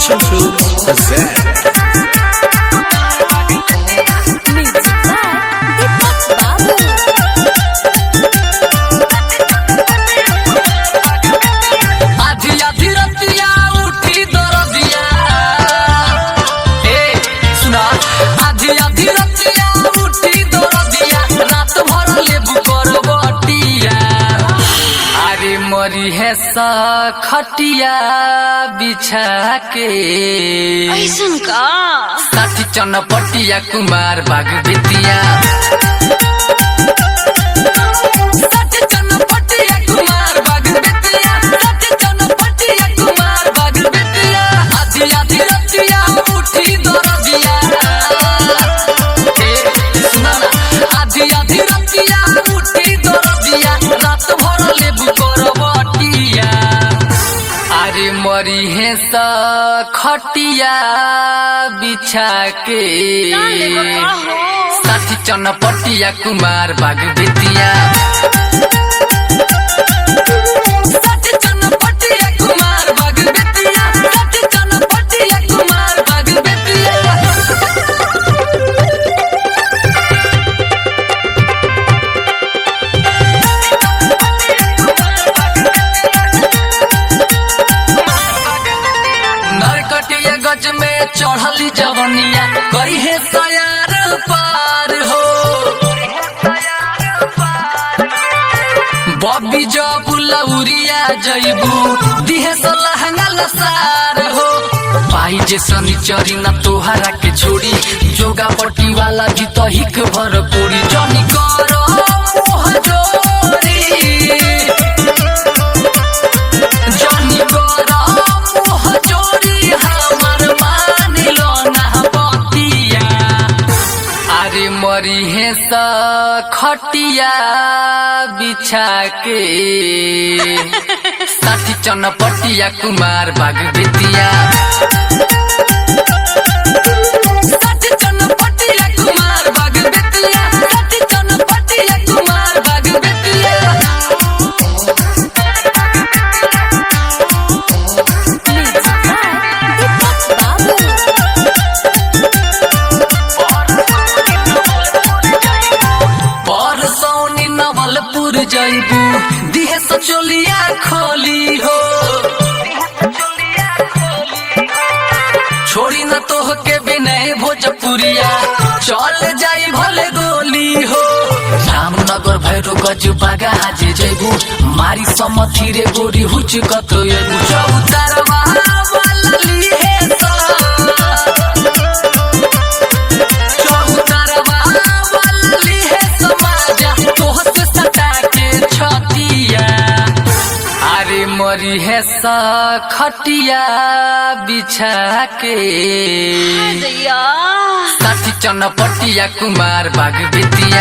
Passion Fruit present. मरी है सा खटिया बिछा के ऐसन का साथी चनपटिया कुमार बाग बितिया साथी चनपटिया कुमार बाग बितिया साथी चनपटिया कुमार बाग बितिया आधी आधी रतिया उठी दरदिया सुना ना आधी आधी रतिया उठी दरदिया रात भर लेबू मरी है सा खटिया बिछा के साथी चनपटिया कुमार बाग बितिया साथी चनपटिया कुमार बाग बितिया साथी चनपटिया कुमार बाग बितिया गज में चढ़ली जवनिया करी है सयार पार हो बॉबी जब लौरिया जइबू दिहे लहंगा लसार हो पाई जे शनिचरी ना तोहरा के छोड़ी जोगा पट्टी वाला भी तो हिक भर पूरी जनी करो मोह जोरी जनी करो मोह जोरी मरी है सा खटिया बिछा के साथी चनपटिया कुमार बाग बितिया साथी चनपटिया कुमार बाग बितिया साथी चनपटिया कुमार बाग बितिया जइबू दिहे सचोलिया खोली हो छोड़ी न तोह के विनय भोजपुरिया चल जाई भले गोली हो रामनगर भैरो गज बागा जे जइबू मारी समथी रे गोरी हुच कतो एबू चौतारवा वाला लिए चौतारवा वाला लिए समाजा तोह मरी है सा खटिया बिछा के साथी चनपटिया कुमार बाग बितिया।